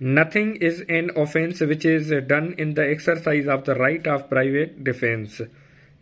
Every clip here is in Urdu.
Nothing is an offense which is done in the exercise of the right of private defense।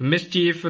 mischief,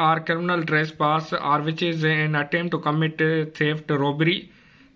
or criminal trespass, or which is an attempt to commit theft, robbery,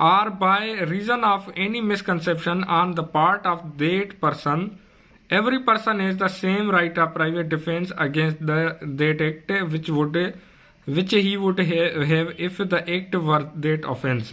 or by reason of any misconception on the part of that person, every person has the same right of private defense against that act which he would have if the act were that offense।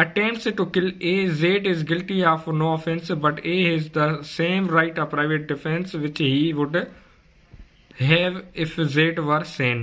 attempts to kill A, Z is guilty of no offense, but A has the same right of private defense which he would have if Z were sane।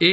A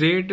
Z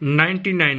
99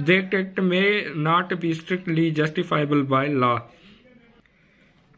that act may not be strictly justifiable by law।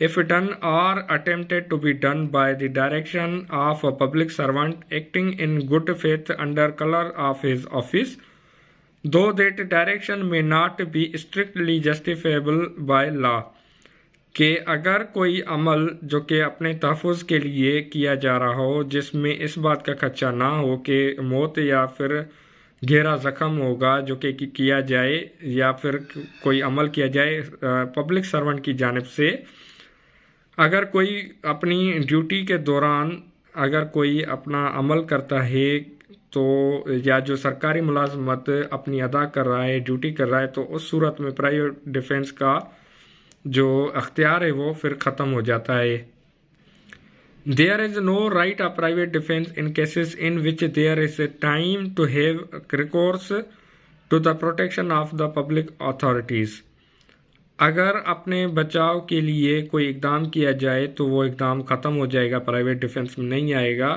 if done or attempted to be done by the direction of a public servant acting in good faith under color of his office, though that direction may not be strictly justifiable by law। کہ اگر کوئی عمل جو کہ اپنے تحفظ کے لیے کیا جا رہا ہو جس میں اس بات کا خدشہ نہ ہو کہ موت یا پھر گہرا زخم ہوگا جو کہ کیا جائے یا پھر کوئی عمل کیا جائے پبلک سرونٹ کی جانب سے، اگر کوئی اپنی ڈیوٹی کے دوران اگر کوئی اپنا عمل کرتا ہے تو یا جو سرکاری ملازمت اپنی ادا کر رہا ہے، ڈیوٹی کر رہا ہے، تو اس صورت میں پرائیویٹ ڈیفنس کا جو اختیار ہے وہ پھر ختم ہو جاتا ہے۔ There is no right of private defense in cases in which there is a time to have recourse to the protection of the public authorities۔ اگر اپنے بچاؤ کے لیے کوئی اقدام کیا جائے تو وہ اقدام ختم ہو جائے گا، پرائیویٹ ڈیفنس میں نہیں آئے گا۔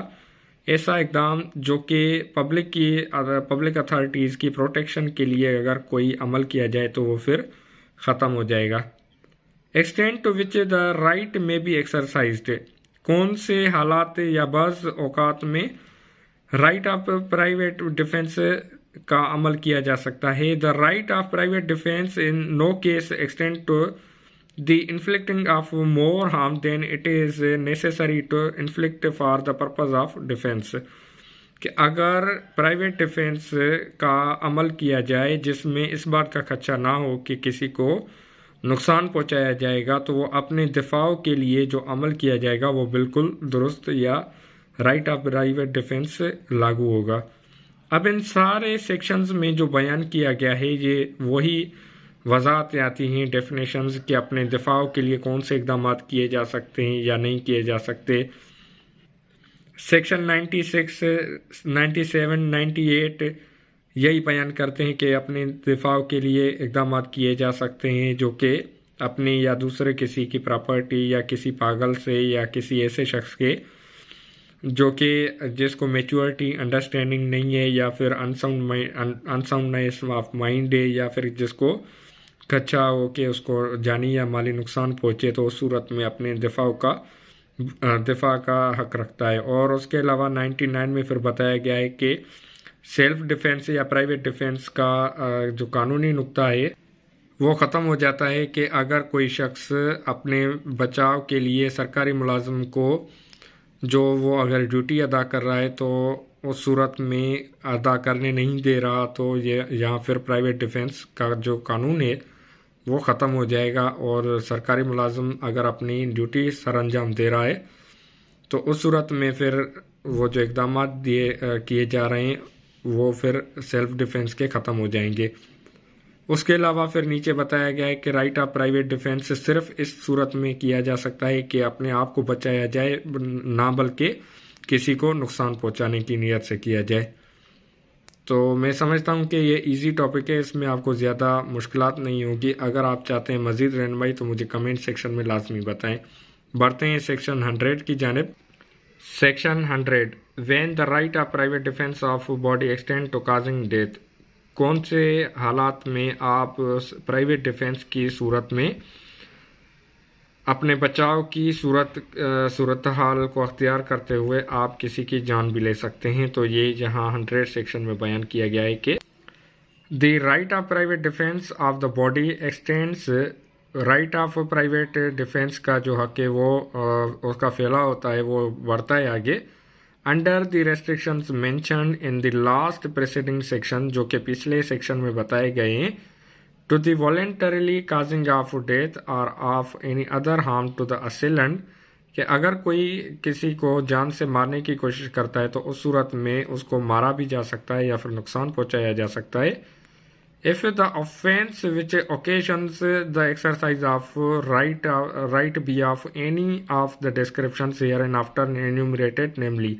ایسا اقدام جو کہ پبلک اتھارٹیز کی پروٹیکشن کے لیے اگر کوئی عمل کیا جائے تو وہ پھر ختم ہو جائے گا۔ Extent to which the right میں بی ایکسرسائزڈ، کون سے حالات یا بعض اوقات میں رائٹ آف پرائیویٹ ڈیفنس کا عمل کیا جا سکتا ہے۔ The right of private defence in no case extent to the inflicting of more harm than it is necessary to inflict for the purpose of defence, کہ اگر پرائیویٹ ڈیفنس کا عمل کیا جائے جس میں اس بات کا خدشہ نہ ہو کہ کسی کو نقصان پہنچایا جائے گا تو وہ اپنے دفاع کے لیے جو عمل کیا جائے گا وہ بالکل درست یا رائٹ آف پرائیویٹ ڈیفنس لاگو ہوگا۔ اب ان سارے سیکشنز میں جو بیان کیا گیا ہے یہ وہی وضاحت آتی ہیں، ڈیفینیشنز کہ اپنے دفاع کے لیے کون سے اقدامات کیے جا سکتے ہیں یا نہیں کیے جا سکتے۔ سیکشن 96، 97، 98 یہی بیان کرتے ہیں کہ اپنے دفاع کے لیے اقدامات کیے جا سکتے ہیں جو کہ اپنی یا دوسرے کسی کی پراپرٹی یا کسی پاگل سے یا کسی ایسے شخص کے جو کہ جس کو میچورٹی انڈرسٹینڈنگ نہیں ہے یا پھر انساؤنڈنیس آف مائنڈ ہے یا پھر جس کو خدشہ ہو کہ اس کو جانی یا مالی نقصان پہنچے تو اس صورت میں اپنے دفاع کا حق رکھتا ہے۔ اور اس کے علاوہ 99 میں پھر بتایا گیا ہے کہ سیلف ڈیفنس یا پرائیویٹ ڈیفنس کا جو قانونی نقطہ ہے وہ ختم ہو جاتا ہے کہ اگر کوئی شخص اپنے بچاؤ کے لیے سرکاری ملازم کو جو وہ اگر ڈیوٹی ادا کر رہا ہے تو اس صورت میں ادا کرنے نہیں دے رہا تو یہاں پھر پرائیویٹ ڈیفنس کا جو قانون ہے وہ ختم ہو جائے گا، اور سرکاری ملازم اگر اپنی ڈیوٹی سر انجام دے رہا ہے تو اس صورت میں پھر وہ جو اقدامات کیے جا رہے ہیں وہ پھر سیلف ڈیفنس کے ختم ہو جائیں گے۔ اس کے علاوہ پھر نیچے بتایا گیا ہے کہ رائٹ آف پرائیویٹ ڈیفنس صرف اس صورت میں کیا جا سکتا ہے کہ اپنے آپ کو بچایا جائے، نہ بلکہ کسی کو نقصان پہنچانے کی نیت سے کیا جائے۔ تو میں سمجھتا ہوں کہ یہ ایزی ٹاپک ہے، اس میں آپ کو زیادہ مشکلات نہیں ہوگی۔ اگر آپ چاہتے ہیں مزید رہنمائی تو مجھے کمنٹ سیکشن میں لازمی بتائیں۔ بڑھتے ہیں سیکشن 100 کی جانب۔ Section 100 when the right of private defence of body extend to causing death, کون سے حالات میں آپ پرائیویٹ ڈیفنس کی صورت میں اپنے بچاؤ کی صورتحال کو اختیار کرتے ہوئے آپ کسی کی جان بھی لے سکتے ہیں۔ تو یہ جہاں 100 سیکشن میں بیان کیا گیا ہے کہ دی right of private defence of the body extends, right of private defence کا جو حق ہے وہ اس کا پھیلاؤ ہوتا ہے، وہ بڑھتا ہے آگے under the restrictions mentioned in the last preceding section, جو کہ پچھلے سیکشن میں بتائے گئے ہیں، to the voluntarily causing of death or of any other harm to the assailant, کہ اگر کوئی کسی کو جان سے مارنے کی کوشش کرتا ہے تو اس صورت میں اس کو مارا بھی جا سکتا ہے یا پھر نقصان پہنچایا جا سکتا ہے۔ If the offense which occasions the exercise of right be of any of the descriptions hereinafter enumerated, namely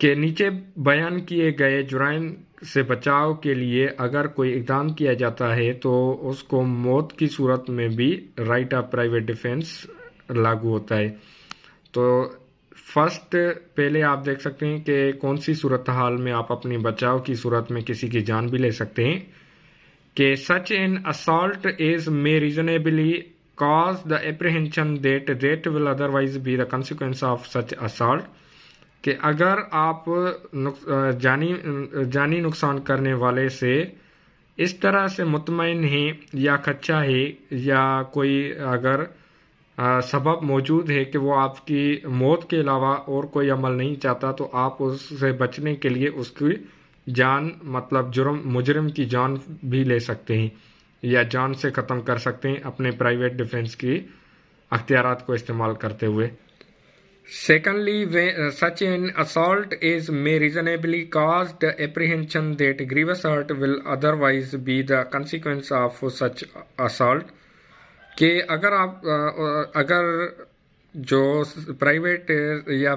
کہ نیچے بیان کیے گئے جرائم سے بچاؤ کے لیے اگر کوئی اقدام کیا جاتا ہے تو اس کو موت کی صورت میں بھی رائٹ آف پرائیویٹ ڈیفنس لاگو ہوتا ہے۔ تو فرسٹ پہلے آپ دیکھ سکتے ہیں کہ کون سی صورتحال میں آپ اپنی بچاؤ کی صورت میں کسی کی جان بھی لے سکتے ہیں، کہ such an assault is may reasonably cause the apprehension that will otherwise be the consequence of such assault، کہ اگر آپ جانی نقصان کرنے والے سے اس طرح سے مطمئن ہیں یا خدشہ ہے یا کوئی اگر سبب موجود ہے کہ وہ آپ کی موت کے علاوہ اور کوئی عمل نہیں چاہتا، تو آپ اس سے بچنے کے لیے اس کی جان مطلب مجرم کی جان بھی لے سکتے ہیں یا جان سے ختم کر سکتے ہیں اپنے پرائیویٹ ڈیفنس کی اختیارات کو استعمال کرتے ہوئے۔ Secondly, such an assault may reasonably cause the apprehension that grievous hurt will otherwise be the consequence of such assault، کہ اگر جو پرائیویٹ یا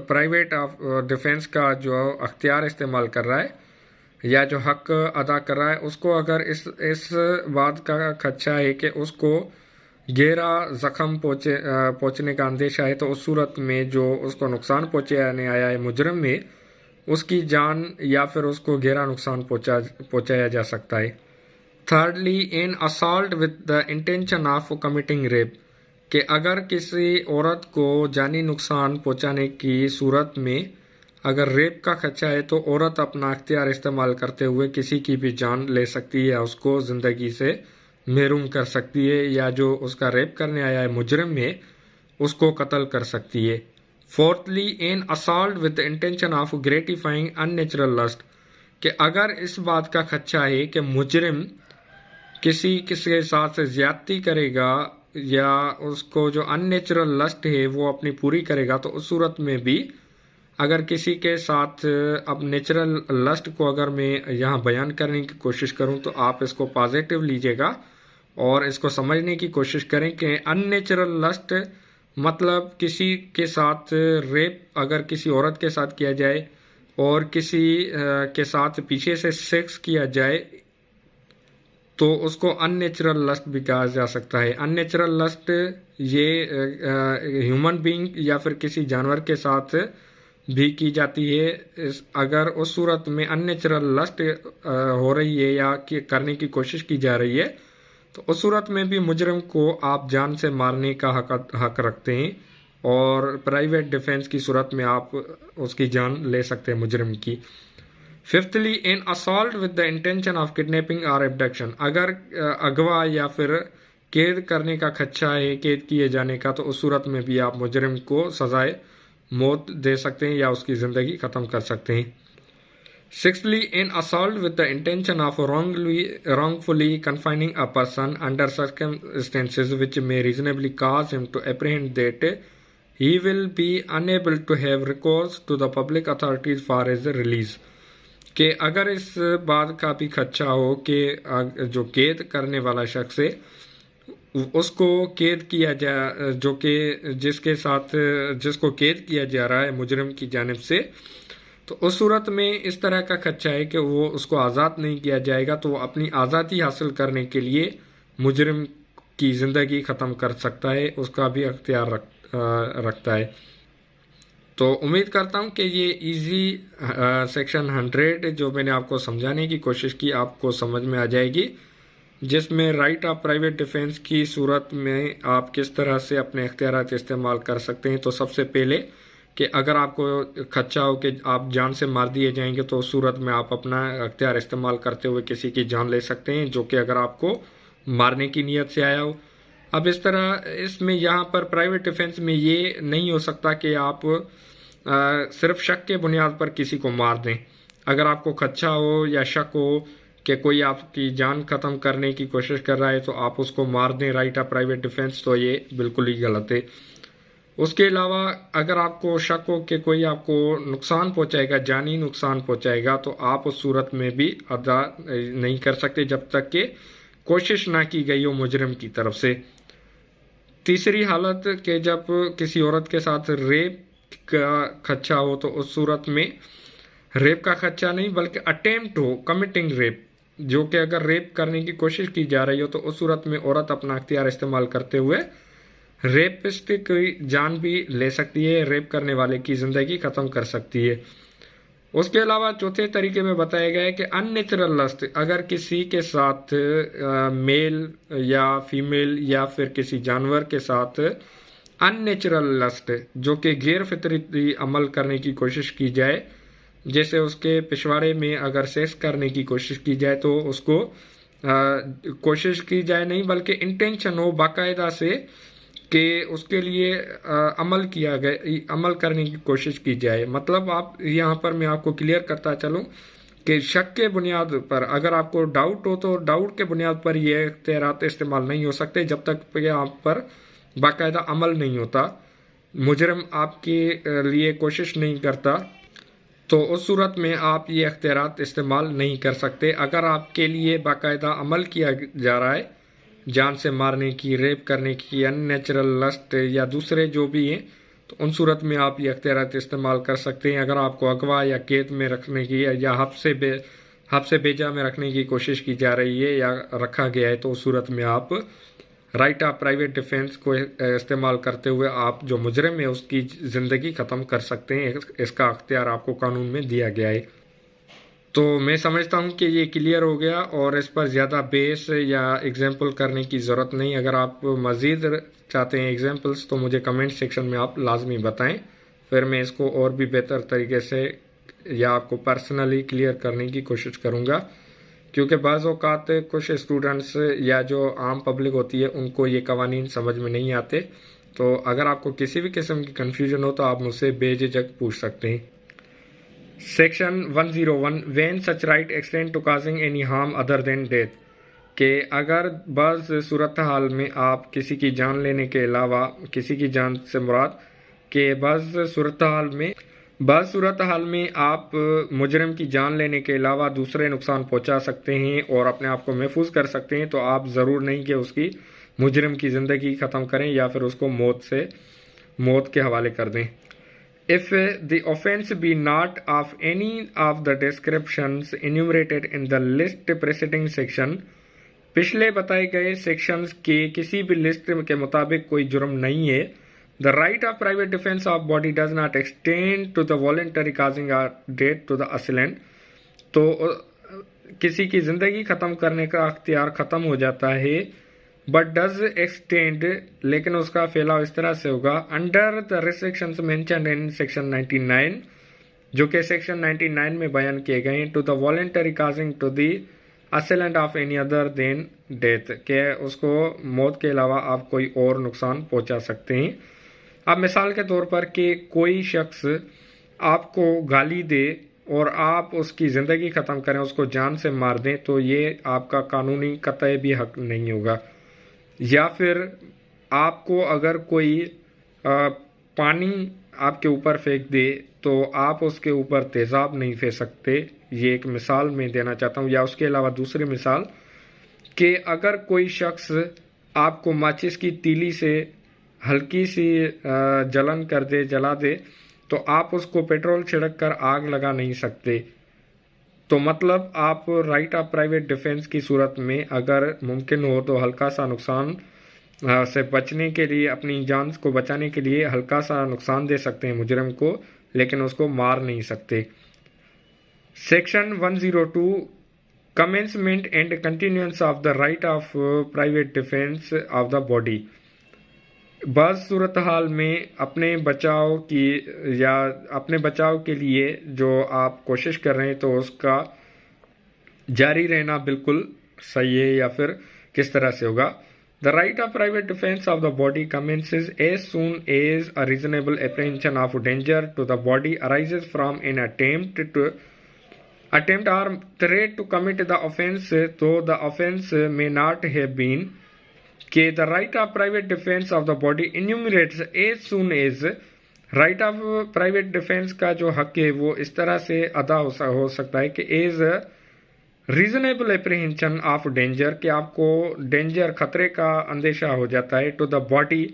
پرائیویٹ آف ڈیفنس کا جو اختیار استعمال کر رہا ہے یا جو حق ادا کر رہا ہے، اس کو اگر اس بات کا خدشہ ہے کہ اس کو گہرا زخم پہنچنے کا اندیشہ ہے، تو اس صورت میں جو اس کو نقصان پہنچانے آیا ہے مجرم میں، اس کی جان یا پھر اس کو گہرا نقصان پہنچایا جا سکتا ہے۔ Thirdly, an assault with the intention of committing rape، کہ اگر کسی عورت کو جانی نقصان پہنچانے کی صورت میں اگر ریپ کا خدشہ ہے، تو عورت اپنا اختیار استعمال کرتے ہوئے کسی کی بھی جان لے سکتی ہے یا اس کو زندگی سے محروم کر سکتی ہے، یا جو اس کا ریپ کرنے آیا ہے مجرم میں اس کو قتل کر سکتی ہے۔ Fourthly, an assault with the intention of gratifying unnatural lust، کہ اگر اس بات کا خدشہ ہے کہ مجرم کسی کے ساتھ زیادتی کرے گا یا اس کو جو ان نیچرل لسٹ ہے وہ اپنی پوری کرے گا، تو اس صورت میں بھی اگر کسی کے ساتھ اب نیچرل لسٹ کو اگر میں یہاں بیان کرنے کی کوشش کروں تو آپ اس کو پازیٹیو لیجئے گا اور اس کو سمجھنے کی کوشش کریں کہ ان نیچرل لسٹ مطلب کسی کے ساتھ ریپ اگر کسی عورت کے ساتھ کیا جائے اور کسی کے ساتھ پیچھے سے سیکس کیا جائے تو اس کو ان نیچرل لسٹ بھی کہا جا سکتا ہے۔ ان نیچرل لسٹ یہ ہیومن بینگ یا پھر کسی جانور کے ساتھ بھی کی جاتی ہے۔ اگر اس صورت میں ان نیچرل لسٹ ہو رہی ہے یا کرنے کی کوشش کی جا رہی ہے تو اس صورت میں بھی مجرم کو آپ جان سے مارنے کا حق رکھتے ہیں، اور پرائیویٹ ڈیفنس کی صورت میں آپ اس کی جان لے سکتے ہیں مجرم کی۔ Fifthly, an assault with the intention of kidnapping or abduction، اگر اغوا یا پھر قید کرنے کا خدشہ ہے، قید کیے جانے کا، تو اس صورت میں بھی آپ مجرم کو سزائے موت دے سکتے ہیں یا اس کی زندگی ختم کر سکتے ہیں۔ Sixthly, an assault with the intention of wrongfully confining a person under circumstances which may reasonably cause him to apprehend that he will be unable to have recourse to the public authorities for his release، کہ اگر اس بات کا بھی خدشہ ہو کہ جو قید کرنے والا شخص ہے اس کو قید کیا جائے، جو کہ جس کو قید کیا جا رہا ہے مجرم کی جانب سے، تو اس صورت میں اس طرح کا خدشہ ہے کہ وہ اس کو آزاد نہیں کیا جائے گا، تو وہ اپنی آزادی حاصل کرنے کے لیے مجرم کی زندگی ختم کر سکتا ہے، اس کا بھی اختیار رکھتا ہے۔ تو امید کرتا ہوں کہ یہ ایزی سیکشن 100 جو میں نے آپ کو سمجھانے کی کوشش کی آپ کو سمجھ میں آ جائے گی، جس میں رائٹ آف پرائیویٹ ڈیفنس کی صورت میں آپ کس طرح سے اپنے اختیارات استعمال کر سکتے ہیں۔ تو سب سے پہلے کہ اگر آپ کو خدشہ ہو کہ آپ جان سے مار دیے جائیں گے تو اس صورت میں آپ اپنا اختیار استعمال کرتے ہوئے کسی کی جان لے سکتے ہیں جو کہ اگر آپ کو مارنے کی نیت سے آیا ہو۔ اب اس میں یہاں پر پرائیویٹ ڈیفنس میں یہ نہیں ہو سکتا کہ آپ صرف شک کے بنیاد پر کسی کو مار دیں۔ اگر آپ کو خدشہ ہو یا شک ہو کہ کوئی آپ کی جان ختم کرنے کی کوشش کر رہا ہے تو آپ اس کو مار دیں رائٹ آف پرائیویٹ ڈیفنس، تو یہ بالکل ہی غلط ہے۔ اس کے علاوہ اگر آپ کو شک ہو کہ کوئی آپ کو نقصان پہنچائے گا، جانی نقصان پہنچائے گا، تو آپ اس صورت میں بھی ادا نہیں کر سکتے جب تک کہ کوشش نہ کی گئی ہو مجرم کی طرف سے۔ تیسری حالت کہ جب کسی عورت کے ساتھ ریپ کا خدشہ ہو تو اس صورت میں ریپ کا خدشہ نہیں بلکہ اٹیمپٹ ہو کمٹنگ ریپ، جو کہ اگر ریپ کرنے کی کوشش کی جا رہی ہو تو اس صورت میں عورت اپنا اختیار استعمال کرتے ہوئے ریپسٹ کی جان بھی لے سکتی ہے، ریپ کرنے والے کی زندگی ختم کر سکتی ہے۔ اس کے علاوہ چوتھے طریقے میں بتایا گیا ہے کہ ان نیچرل لسٹ، اگر کسی کے ساتھ میل یا فیمیل یا پھر کسی جانور کے ساتھ ان نیچرل لسٹ جو کہ غیر فطری عمل کرنے کی کوشش کی جائے، جیسے اس کے پشوارے میں اگر سیکس کرنے کی کوشش کی جائے تو اس کو کوشش کی جائے نہیں بلکہ انٹینشن ہو باقاعدہ سے کہ اس کے لیے عمل کرنے کی کوشش کی جائے۔ مطلب آپ یہاں پر میں آپ کو کلیئر کرتا چلوں کہ شک کے بنیاد پر اگر آپ کو ڈاؤٹ ہو تو ڈاؤٹ کے بنیاد پر یہ اختیارات استعمال نہیں ہو سکتے جب تک کہ آپ پر باقاعدہ عمل نہیں ہوتا، مجرم آپ کے لیے کوشش نہیں کرتا، تو اس صورت میں آپ یہ اختیارات استعمال نہیں کر سکتے۔ اگر آپ کے لیے باقاعدہ عمل کیا جا رہا ہے جان سے مارنے کی، ریپ کرنے کی، ان نیچرل لسٹ یا دوسرے جو بھی ہیں، تو ان صورت میں آپ یہ اختیارات استعمال کر سکتے ہیں۔ اگر آپ کو اغوا یا قید میں رکھنے کی یا حبس بیجا میں رکھنے کی کوشش کی جا رہی ہے یا رکھا گیا ہے، تو اس صورت میں آپ رائٹ آف پرائیویٹ ڈیفینس کو استعمال کرتے ہوئے آپ جو مجرم ہے اس کی زندگی ختم کر سکتے ہیں۔ اس کا اختیار آپ کو قانون میں دیا گیا ہے۔ تو میں سمجھتا ہوں کہ یہ کلیئر ہو گیا اور اس پر زیادہ بیس یا ایگزامپل کرنے کی ضرورت نہیں۔ اگر آپ مزید چاہتے ہیں ایگزامپلس تو مجھے کمنٹ سیکشن میں آپ لازمی بتائیں، پھر میں اس کو اور بھی بہتر طریقے سے یا آپ کو پرسنلی کلیئر کرنے کی کوشش کروں گا، کیونکہ بعض اوقات کچھ اسٹوڈنٹس یا جو عام پبلک ہوتی ہے ان کو یہ قوانین سمجھ میں نہیں آتے۔ تو اگر آپ کو کسی بھی قسم کی کنفیوژن ہو تو آپ مجھ سے بے جھجک پوچھ سکتے ہیں۔ Section 101 when such right extend to causing any harm other than death, کہ اگر بعض صورتحال میں آپ کسی کی جان لینے کے علاوہ، کسی کی جان سے مراد کہ بعض صورتحال میں آپ مجرم کی جان لینے کے علاوہ دوسرے نقصان پہنچا سکتے ہیں اور اپنے آپ کو محفوظ کر سکتے ہیں، تو آپ ضرور نہیں کہ اس کی مجرم کی زندگی ختم کریں یا پھر اس کو موت کے حوالے کر دیں۔ If the offense be not of any of the descriptions enumerated in the list preceding section، پچھلے بتائے گئے سیکشنز کے کسی بھی لسٹ کے مطابق کوئی جرم نہیں ہے، the right of private defense of body does not extend to the voluntary causing a death to the assailant، تو کسی کی زندگی ختم کرنے کا اختیار ختم ہو جاتا ہے، but does extend، لیکن اس کا پھیلاؤ اس طرح سے ہوگا under the restrictions mentioned in section 99، جو کہ section 99 میں بیان کیے گئے ہیں، to the voluntary causing to the assailant of any other than death، کہ اس کو موت کے علاوہ آپ کوئی اور نقصان پہنچا سکتے ہیں۔ اب مثال کے طور پر کہ کوئی شخص آپ کو گالی دے اور آپ اس کی زندگی ختم کریں، اس کو جان سے مار دیں، تو یہ آپ کا قانونی قطعی بھی حق نہیں ہوگا۔ یا پھر آپ کو اگر کوئی پانی آپ کے اوپر پھینک دے تو آپ اس کے اوپر تیزاب نہیں پھینک سکتے، یہ ایک مثال میں دینا چاہتا ہوں۔ یا اس کے علاوہ دوسری مثال کہ اگر کوئی شخص آپ کو ماچس کی تیلی سے ہلکی سی جلن کر دے، جلا دے، تو آپ اس کو پیٹرول چھڑک کر آگ لگا نہیں سکتے۔ تو مطلب آپ رائٹ آف پرائیویٹ ڈیفینس کی صورت میں اگر ممکن ہو تو ہلکا سا نقصان سے بچنے کے لیے، اپنی جان کو بچانے کے لیے ہلکا سا نقصان دے سکتے ہیں مجرم کو، لیکن اس کو مار نہیں سکتے۔ Section 102 commencement and continuance of the right of private defence of the body, بعض صورتحال میں اپنے بچاؤ کے لیے جو آپ کوشش کر رہے ہیں تو اس کا جاری رہنا بالکل صحیح ہے، یا پھر کس طرح سے ہوگا۔ The right of private defense of the body commences as soon as a reasonable apprehension of danger to the body arises from an attempt or threat to commit the offense, though the offense may not have been، کہ the right of private defense of the body enumerates as soon as، right of private defense کا جو حق ہے وہ اس طرح سے ادا ہو سکتا ہے کہ as reasonable apprehension of danger، کہ آپ کو ڈینجر، خطرے کا اندیشہ ہو جاتا ہے، to the body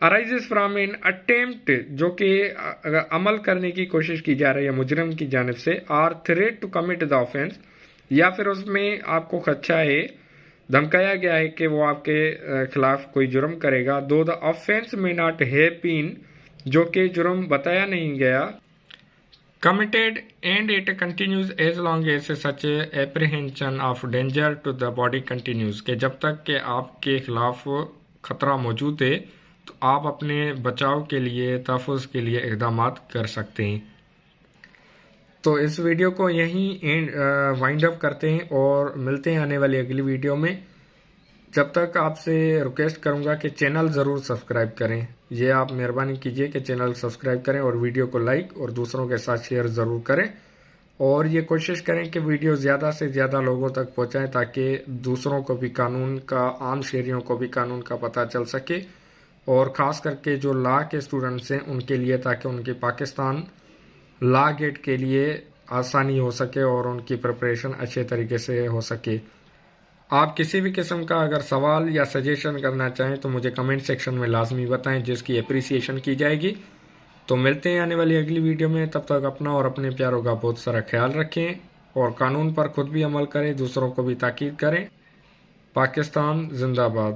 arises from an attempt، جو کہ عمل کرنے کی کوشش کی جا رہی ہے مجرم کی جانب سے، or threat to commit the offense، یا پھر اس میں آپ کو خدشہ ہے، دھمکایا گیا ہے کہ وہ آپ کے خلاف کوئی جرم کرے گا، though the offense may not have been، جو کہ جرم بتایا نہیں گیا، committed and it continues as long as such apprehension of danger to the body continues، کہ جب تک کہ آپ کے خلاف خطرہ موجود ہے تو آپ اپنے بچاؤ کے لیے، تحفظ کے لیے اقدامات کر سکتے ہیں۔ تو اس ویڈیو کو یہیں وائنڈ اپ کرتے ہیں اور ملتے ہیں آنے والی اگلی ویڈیو میں۔ جب تک آپ سے ریکویسٹ کروں گا کہ چینل ضرور سبسکرائب کریں. یہ آپ مہربانی کیجئے کہ چینل سبسکرائب کریں اور ویڈیو کو لائک اور دوسروں کے ساتھ شیئر ضرور کریں، اور یہ کوشش کریں کہ ویڈیو زیادہ سے زیادہ لوگوں تک پہنچائیں تاکہ دوسروں کو بھی قانون کا، عام شہریوں کو بھی قانون کا پتہ چل سکے، اور خاص کر کے جو لا کے اسٹوڈنٹس ہیں ان کے لیے، تاکہ ان کے پاکستان لا گیٹ کے لیے آسانی ہو سکے اور ان کی پریپریشن اچھے طریقے سے ہو سکے. آپ کسی بھی قسم کا اگر سوال یا سجیشن کرنا چاہیں تو مجھے کمنٹ سیکشن میں لازمی بتائیں، جس کی اپریسیشن کی جائے گی. تو ملتے ہیں آنے والی اگلی ویڈیو میں. تب تک اپنا اور اپنے پیاروں کا بہت سارا خیال رکھیں اور قانون پر خود بھی عمل کریں، دوسروں کو بھی تاکید کریں. پاکستان زندہ باد.